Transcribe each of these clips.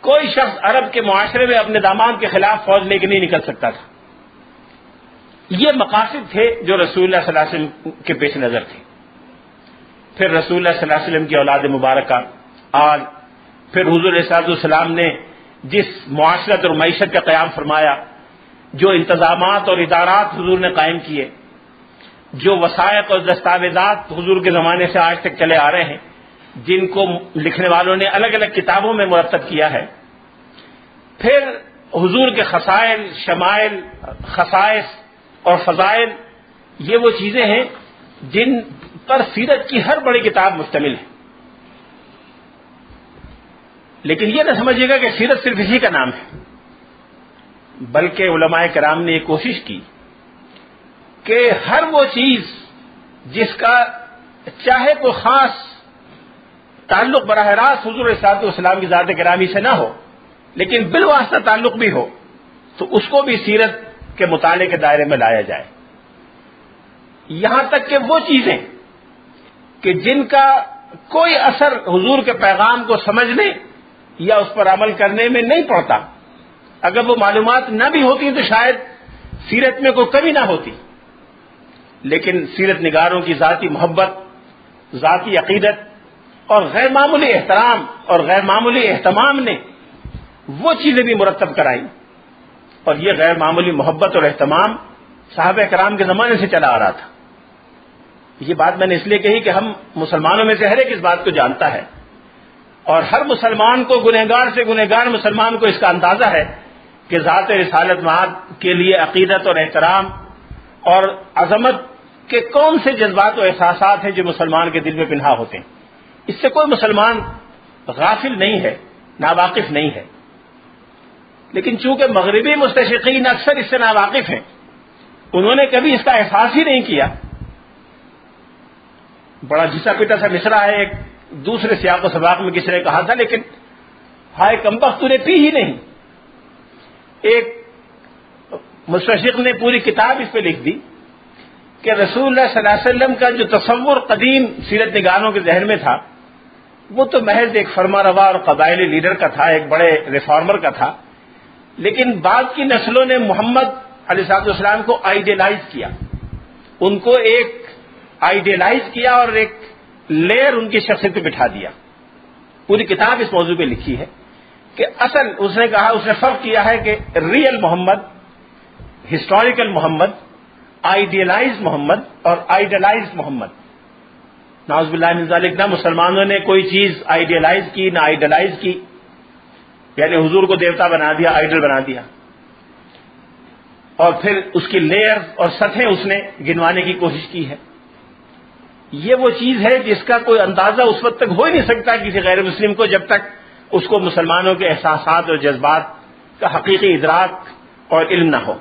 کوئی شخص عرب کے معاشرے میں اپنے داماد کے خلاف فوج لے کے نہیں نکل سکتا تھا. یہ مقاصد تھے جو رسول اللہ صلی اللہ علیہ وسلم کے پیش نظر تھے. پھر رسول اللہ صلی اللہ علیہ وسلم کی اولاد مبارکہ آل، پھر حضور علیہ السلام نے جس معاشرت اور معیشت کا قیام فرمایا، جو انتظامات اور ادارات حضور نے قائم کیے، جو وثائق اور دستاویزات حضور کے زمانے سے آج تک چلے آ رہے ہیں، جن کو لکھنے والوں نے الگ الگ کتابوں میں مرتب کیا ہے. پھر حضور کے خصائل، شمائل، خصائص اور فضائل، یہ وہ چیزیں ہیں جن پر سیرت کی ہر بڑی کتاب مشتمل ہے. لیکن یہ نہ سمجھیے گا کہ سیرت صرف اسی کا نام ہے، بلکہ علماء کرام نے یہ کوشش کی کہ ہر وہ چیز جس کا چاہے کوئی خاص تعلق براہ راست حضور علیہ السلام کی ذات گرامی سے نہ ہو، لیکن بالواسطہ تعلق بھی ہو، تو اس کو بھی سیرت کے مطالعے کے دائرے میں لایا جائے. یہاں تک کہ وہ چیزیں کہ جن کا کوئی اثر حضور کے پیغام کو سمجھنے یا اس پر عمل کرنے میں نہیں پڑتا، اگر وہ معلومات نہ بھی ہوتی تو شاید سیرت میں کوئی کمی نہ ہوتی، لیکن سیرت نگاروں کی ذاتی محبت، ذاتی عقیدت اور غیر معمولی احترام اور غیر معمولی اہتمام نے وہ چیزیں بھی مرتب کرائی. اور یہ غیر معمولی محبت اور اہتمام صحابہ کرام کے زمانے سے چلا آ رہا تھا. یہ بات میں نے اس لیے کہی کہ ہم مسلمانوں میں سے ہر ایک اس بات کو جانتا ہے، اور ہر مسلمان کو، گنہگار سے گنہگار مسلمان کو اس کا اندازہ ہے کہ ذات رسالت مآب کے لیے عقیدت اور احترام اور عظمت کے کون سے جذبات و احساسات ہیں جو مسلمان کے دل میں پنہا ہوتے ہیں. اس سے کوئی مسلمان غافل نہیں ہے، ناواقف نہیں ہے. لیکن چونکہ مغربی مستشرقین اکثر اس سے ناواقف ہیں، انہوں نے کبھی اس کا احساس ہی نہیں کیا. بڑا گھسا پیٹا سا مصرع ہے ایک دوسرے سیاق و سباق میں کسی نے کہا تھا، لیکن ہائے کمبخت تو نے پی ہی نہیں. ایک مستشرق نے پوری کتاب اس پہ لکھ دی کہ رسول اللہ صلی اللہ علیہ وسلم کا جو تصور قدیم سیرت نگاروں کے ذہن میں تھا، وہ تو محض ایک فرما روا اور قبائلی لیڈر کا تھا، ایک بڑے ریفارمر کا تھا. لیکن بعد کی نسلوں نے محمد علیہ السلام کو آئیڈیلائز کیا، ان کو ایک آئیڈیلائز کیا اور ایک لیئر ان کی شخصیت پہ بٹھا دیا. پوری کتاب اس موضوع پہ لکھی ہے کہ اصل اس نے کہا، اس نے فرق کیا ہے کہ ریئل محمد، ہسٹوریکل محمد، آئیڈیلائز محمد اور آئیڈیلائز محمد. نعوذ باللہ من ذالک، نہ مسلمانوں نے کوئی چیز آئیڈیلائز کی نہ آئیڈیلائز کی، یعنی حضور کو دیوتا بنا دیا، آئیڈل بنا دیا، اور پھر اس کی لیئر اور سطحیں اس نے گنوانے کی کوشش کی ہے. یہ وہ چیز ہے جس کا کوئی اندازہ اس وقت تک ہو ہی نہیں سکتا کسی غیر مسلم کو، جب تک اس کو مسلمانوں کے احساسات اور جذبات کا حقیقی ادراک اور علم نہ ہو.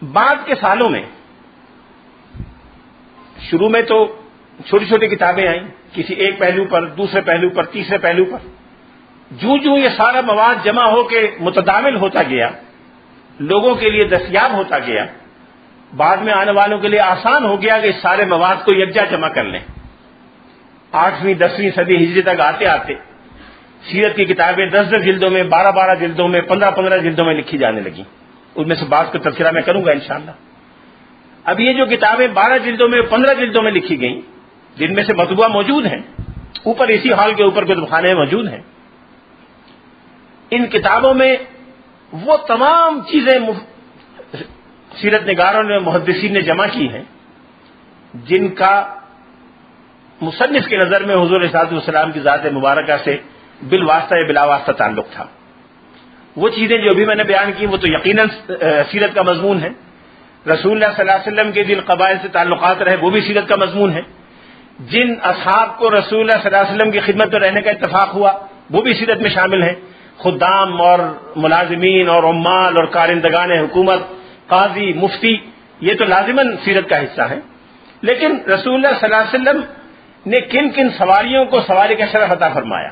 بعد کے سالوں میں شروع میں تو چھوٹی چھوٹی کتابیں آئیں، کسی ایک پہلو پر، دوسرے پہلو پر، تیسرے پہلو پر. جو یہ سارا مواد جمع ہو کے متداول ہوتا گیا، لوگوں کے لیے دستیاب ہوتا گیا، بعد میں آنے والوں کے لیے آسان ہو گیا کہ اس سارے مواد کو یکجا جمع کر لیں. 8ویں 10ویں صدی ہجری تک آتے آتے سیرت کی کتابیں 10 جلدوں میں، 12 جلدوں میں، 15 جلدوں میں لکھی جانے لگیں. ان میں سے بعض کا تذکرہ میں کروں گا انشاءاللہ. اب یہ جو کتابیں 12 جلدوں میں، 15 جلدوں میں لکھی گئیں، جن میں سے مطبوعہ موجود ہیں، اوپر اسی ہال کے اوپر کتب خانے موجود ہیں، ان کتابوں میں وہ تمام چیزیں سیرت نگاروں نے، محدثین نے جمع کی ہیں جن کا مصنف کی نظر میں حضور علیہ السلام کی ذات مبارکہ سے بالواسطہ یا بلا واسطہ تعلق تھا. وہ چیزیں جو بھی میں نے بیان کی وہ تو یقیناً سیرت کا مضمون ہے. رسول اللہ صلی اللہ علیہ وسلم کے جن قبائل سے تعلقات رہے وہ بھی سیرت کا مضمون ہے. جن اصحاب کو رسول اللہ صلی اللہ علیہ وسلم کی خدمت میں رہنے کا اتفاق ہوا وہ بھی سیرت میں شامل ہیں. خدام اور ملازمین اور عمال اور کارندگان حکومت، قاضی، مفتی، یہ تو لازماً سیرت کا حصہ ہے. لیکن رسول اللہ صلی اللہ علیہ وسلم نے کن کن سواریوں کو سواری کا شرف عطا فرمایا،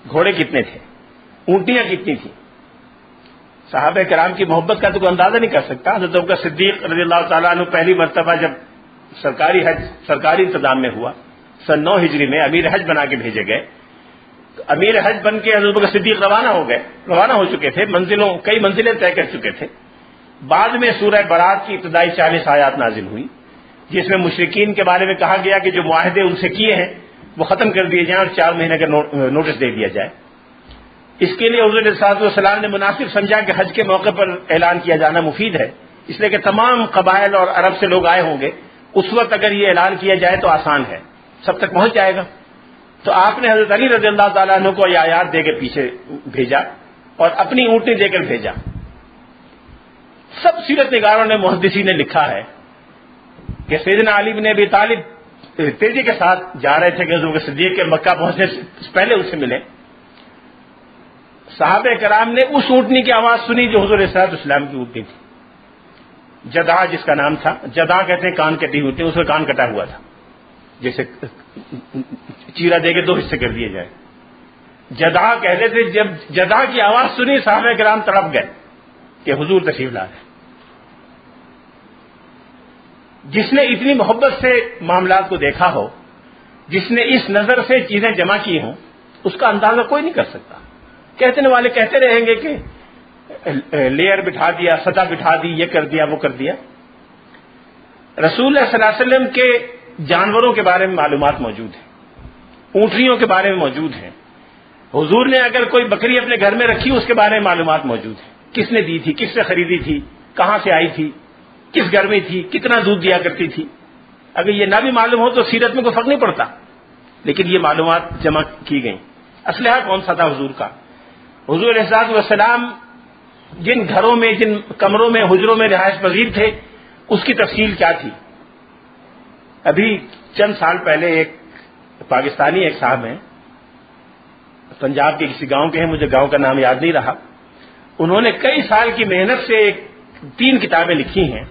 گھوڑے کتنے تھے، اونٹیاں کتنی تھیں. صحابہ کرام کی محبت کا تو کوئی اندازہ نہیں کر سکتا. حضرت ابوبکر صدیق رضی اللہ تعالیٰ عنہ پہلی مرتبہ جب سرکاری حج سرکاری انتظام میں ہوا، سن 9 ہجری میں امیر حج بنا کے بھیجے گئے، امیر حج بن کے حضرت بکر صدیق روانہ ہو چکے تھے، کئی منزلیں طے کر چکے تھے. بعد میں سورہ برات کی ابتدائی 40 آیات نازل ہوئی جس میں مشرکین کے بارے میں کہا گیا کہ جو معاہدے ان سے کیے ہیں وہ ختم کر دیے جائیں اور 4 مہینے کا نوٹس دے دیا جائے. اس کے لیے حضور علیہ الصلوۃ والسلام نے مناسب سمجھا کہ حج کے موقع پر اعلان کیا جانا مفید ہے، اس لیے کہ تمام قبائل اور عرب سے لوگ آئے ہوں گے. اس وقت اگر یہ اعلان کیا جائے تو آسان ہے، سب تک پہنچ جائے گا. تو آپ نے حضرت علی رضی اللہ تعالیٰ عنہ کو یہ آیات دے کے پیچھے بھیجا اور اپنی اونٹنی دے کر بھیجا. سب سیرت نگاروں نے، محدثین نے لکھا ہے کہ سیدنا علی بن ابی طالب تیزی کے ساتھ جا رہے تھے کہ حضور صدیق کے مکہ پہنچنے سے پہلے اس سے ملے. صحابہ کرام نے اس اونٹنی کی آواز سنی جو حضور صلی اللہ علیہ وسلم کی اونٹنی تھی، جدا جس کا نام تھا. جدا کہتے ہیں کان کٹی ہوتی ہے، اس کا کان کٹا ہوا تھا، جیسے چیرا دے کے 2 حصے کر دیے جائے. جدا کہتے تھے. جب جدا کی آواز سنی صحابہ کرام تڑپ گئے کہ حضور تشریف لا رہے. جس نے اتنی محبت سے معاملات کو دیکھا ہو، جس نے اس نظر سے چیزیں جمع کی ہوں، اس کا اندازہ کوئی نہیں کر سکتا. کہنے والے کہتے رہیں گے کہ لیئر بٹھا دیا، سطح بٹھا دی، یہ کر دیا، وہ کر دیا. رسول اللہ صلی اللہ علیہ وسلم کے جانوروں کے بارے میں معلومات موجود ہیں، اونٹنیوں کے بارے میں موجود ہیں. حضور نے اگر کوئی بکری اپنے گھر میں رکھی اس کے بارے میں معلومات موجود ہیں، کس نے دی تھی، کس سے خریدی تھی، کہاں سے آئی تھی، کس گھر میں تھی، کتنا دودھ دیا کرتی تھی. اگر یہ نہ بھی معلوم ہو تو سیرت میں کوئی فرق نہیں پڑتا، لیکن یہ معلومات جمع کی گئیں. اسلحہ کون سا تھا حضور کا؟ حضور علیہ الصلوۃ والسلام جن گھروں میں، جن کمروں میں، حجروں میں رہائش پذیر تھے، اس کی تفصیل کیا تھی؟ ابھی چند سال پہلے ایک پاکستانی ایک صاحب ہیں، پنجاب کے کسی گاؤں کے ہیں، مجھے گاؤں کا نام یاد نہیں رہا. انہوں نے کئی سال کی محنت سے 3 کتابیں لکھی ہیں،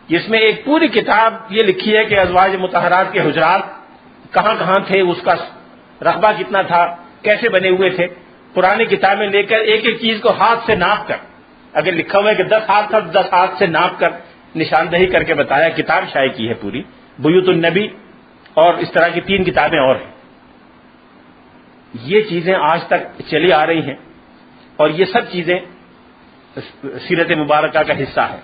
جس میں ایک پوری کتاب یہ لکھی ہے کہ ازواج مطہرات کے حجرات کہاں کہاں تھے، اس کا رقبہ کتنا تھا، کیسے بنے ہوئے تھے. پرانی کتابیں لے کر ایک ایک چیز کو ہاتھ سے ناپ کر، اگر لکھا ہوا ہے کہ 10 ہاتھ تھا، 10 ہاتھ سے ناپ کر نشاندہی کر کے بتایا. کتاب شائع کی ہے پوری، بیوت النبی، اور اس طرح کی 3 کتابیں اور ہیں. یہ چیزیں آج تک چلی آ رہی ہیں اور یہ سب چیزیں سیرت مبارکہ کا حصہ ہے.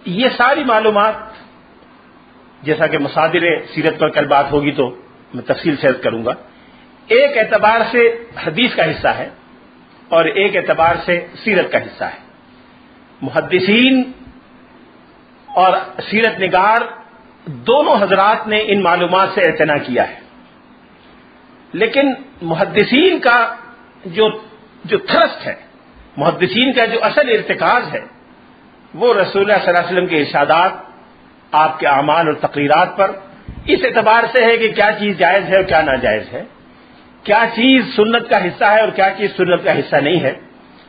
یہ ساری معلومات، جیسا کہ مصادر سیرت پر کل بات ہوگی تو میں تفصیل سے عرض کروں گا، ایک اعتبار سے حدیث کا حصہ ہے اور ایک اعتبار سے سیرت کا حصہ ہے. محدثین اور سیرت نگار دونوں حضرات نے ان معلومات سے اعتنا کیا ہے، لیکن محدثین کا جو تھرسٹ ہے، محدثین کا جو اصل ارتکاز ہے، وہ رسول اللہ صلی اللہ علیہ وسلم کے ارشادات، آپ کے اعمال اور تقریرات پر اس اعتبار سے ہے کہ کیا چیز جائز ہے اور کیا ناجائز ہے، کیا چیز سنت کا حصہ ہے اور کیا چیز سنت کا حصہ نہیں ہے.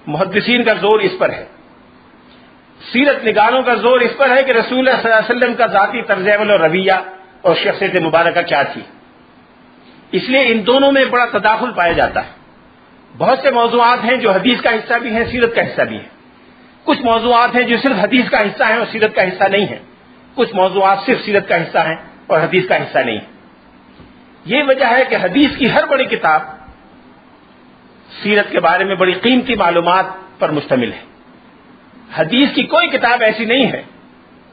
محدثین کا زور اس پر ہے. سیرت نگاروں کا زور اس پر ہے کہ رسول اللہ صلی اللہ علیہ وسلم کا ذاتی طرز عمل اور رویہ اور شخصیت مبارکہ کیا تھی. اس لیے ان دونوں میں بڑا تداخل پایا جاتا ہے. بہت سے موضوعات ہیں جو حدیث کا حصہ بھی ہیں، سیرت کا حصہ بھی ہیں. کچھ موضوعات ہیں جو صرف حدیث کا حصہ ہیں اور سیرت کا حصہ نہیں ہیں. کچھ موضوعات صرف سیرت کا حصہ ہیں اور حدیث کا حصہ نہیں ہیں. یہ وجہ ہے کہ حدیث کی ہر بڑی کتاب سیرت کے بارے میں بڑی قیمتی معلومات پر مشتمل ہے. حدیث کی کوئی کتاب ایسی نہیں ہے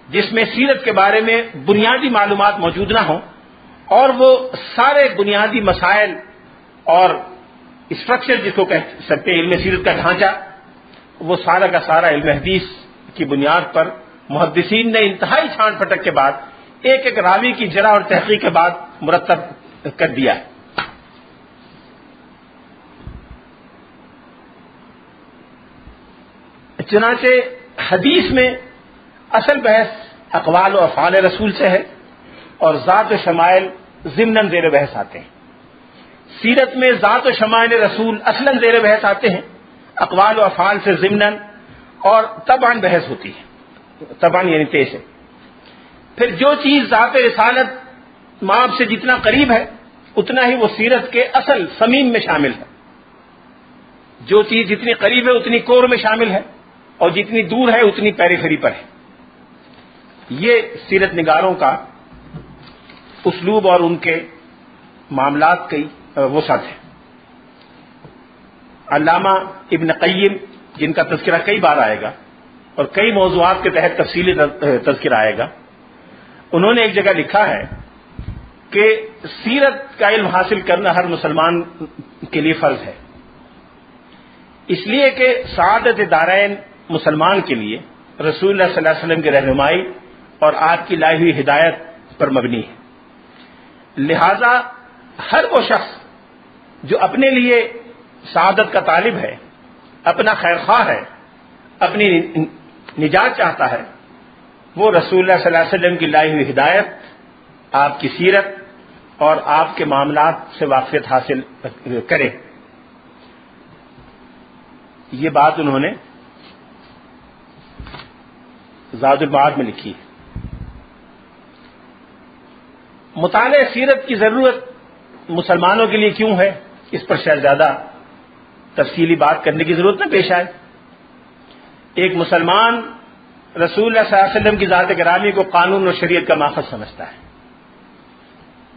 جس میں سیرت کے بارے میں بنیادی معلومات موجود نہ ہوں اور وہ سارے بنیادی مسائل اور اسٹرکچر جس کو کہہ سکتے ہیں علم سیرت کا ڈھانچہ، وہ سارا کا سارا علم حدیث کی بنیاد پر محدثین نے انتہائی چھان پھٹک کے بعد ایک ایک راوی کی جرح اور تحقیق کے بعد مرتب کر دیا ہے. چنانچہ حدیث میں اصل بحث اقوال و افعال رسول سے ہے اور ذات و شمائل ضمناً زیر بحث آتے ہیں. سیرت میں ذات و شمائل رسول اصلاً زیر بحث آتے ہیں، اقوال و افعال سے ضمناً اور طبعاً بحث ہوتی ہے. طبعاً یعنی تیز ہے. پھر جو چیز ذات رسالت مآب سے جتنا قریب ہے اتنا ہی وہ سیرت کے اصل صمیم میں شامل ہے. جو چیز جتنی قریب ہے اتنی کور میں شامل ہے اور جتنی دور ہے اتنی پیریفری پر ہے. یہ سیرت نگاروں کا اسلوب اور ان کے معاملات کی وسعت ہے۔ علامہ ابن قیم، جن کا تذکرہ کئی بار آئے گا اور کئی موضوعات کے تحت تفصیلی تذکرہ آئے گا، انہوں نے ایک جگہ لکھا ہے کہ سیرت کا علم حاصل کرنا ہر مسلمان کے لیے فرض ہے، اس لیے کہ سعادت دارین مسلمان کے لیے رسول اللہ صلی اللہ علیہ وسلم کی رہنمائی اور آپ کی لائی ہوئی ہدایت پر مبنی ہے۔ لہذا ہر وہ شخص جو اپنے لیے سعادت کا طالب ہے، اپنا خیر خواہ ہے، اپنی نجات چاہتا ہے، وہ رسول اللہ صلی اللہ علیہ وسلم کی لائی ہوئی ہدایت، آپ کی سیرت اور آپ کے معاملات سے واقفیت حاصل کرے۔ یہ بات انہوں نے زاد المعاد میں لکھی ہے۔ مطالعہ سیرت کی ضرورت مسلمانوں کے لیے کیوں ہے، اس پر شاید زیادہ تفصیلی بات کرنے کی ضرورت نہ پیش آئے۔ ایک مسلمان رسول اللہ صلی اللہ علیہ وسلم کی ذات گرامی کو قانون اور شریعت کا ماخذ سمجھتا ہے۔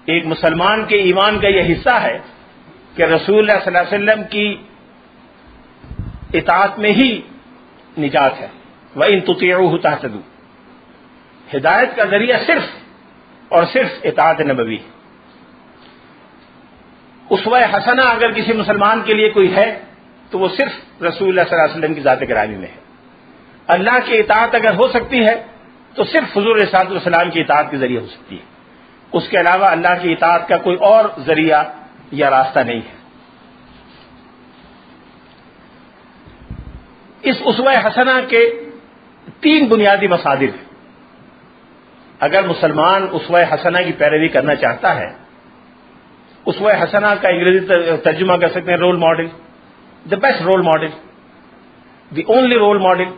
ایک مسلمان کے ایمان کا یہ حصہ ہے کہ رسول اللہ صلی اللہ علیہ وسلم کی اطاعت میں ہی نجات ہے۔ وَإِن تُطِيعُوهُ تَهْتَدُوا، ہدایت کا ذریعہ صرف اور صرف اطاعت نبوی ہے۔ اسوہ حسنہ اگر کسی مسلمان کے لیے کوئی ہے تو وہ صرف رسول اللہ صلی اللہ علیہ وسلم کی ذات گرامی میں ہے۔ اللہ کی اطاعت اگر ہو سکتی ہے تو صرف حضور علیہ الصلوۃ والسلام کی اطاعت کے ذریعے ہو سکتی ہے، اس کے علاوہ اللہ کی اطاعت کا کوئی اور ذریعہ یا راستہ نہیں ہے۔ اس اسوہ حسنہ کے 3 بنیادی مصادر ہیں۔ اگر مسلمان اسوہ حسنہ کی پیروی کرنا چاہتا ہے، اسوہ حسنہ کا انگریزی ترجمہ کر سکتے ہیں role model, the best role model, the only role model.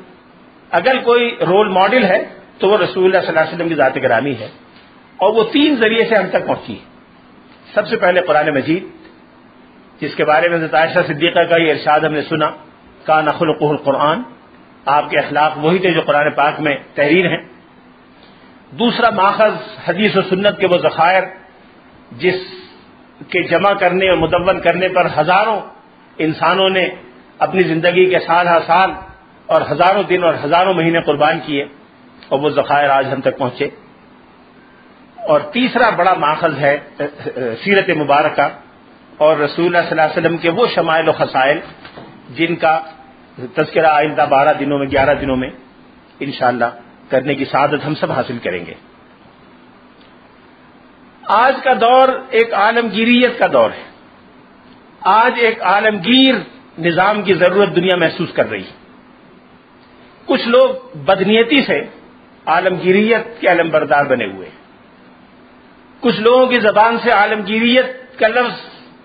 اگر کوئی رول ماڈل ہے تو وہ رسول اللہ صلی اللہ علیہ وسلم کی ذات گرامی ہے، اور وہ 3 ذریعے سے ہم تک پہنچی ہے۔ سب سے پہلے قرآن مجید، جس کے بارے میں حضرت عائشہ صدیقہ کا یہ ارشاد ہم نے سنا، کان خلقہ القرآن، آپ کے اخلاق وہی تھے جو قرآن پاک میں تحریر ہیں۔ دوسرا ماخذ حدیث و سنت کے وہ ذخائر جس کے جمع کرنے اور مدون کرنے پر ہزاروں انسانوں نے اپنی زندگی کے سال ہر سال اور ہزاروں دن اور ہزاروں مہینے قربان کیے، اور وہ ذخائر آج ہم تک پہنچے۔ اور تیسرا بڑا ماخذ ہے سیرت مبارکہ اور رسول اللہ صلی اللہ علیہ وسلم کے وہ شمائل و خصائل جن کا تذکرہ آئندہ 12 دنوں میں 11 دنوں میں انشاءاللہ کرنے کی سعادت ہم سب حاصل کریں گے۔ آج کا دور ایک عالمگیریت کا دور ہے۔ آج ایک عالمگیر نظام کی ضرورت دنیا محسوس کر رہی ہے۔ کچھ لوگ بدنیتی سے عالمگیریت کے علمبردار بنے ہوئے ہیں۔ کچھ لوگوں کی زبان سے عالمگیریت کا لفظ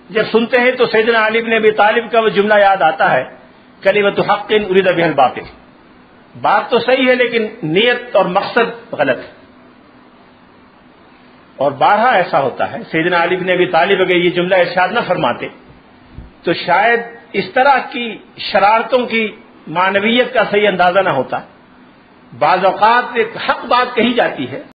جب سنتے ہیں تو سیدنا علی بن ابی طالب کا وہ جملہ یاد آتا ہے، کلمۃ حق ارید بها الباطل۔ بات تو صحیح ہے لیکن نیت اور مقصد غلط ہے۔ اور بارہا ایسا ہوتا ہے، سیدنا علی بن ابی طالب اگر یہ جملہ ارشاد نہ فرماتے تو شاید اس طرح کی شرارتوں کی معنویت کا صحیح اندازہ نہ ہوتا۔ بعض اوقات ایک حق بات کہی جاتی ہے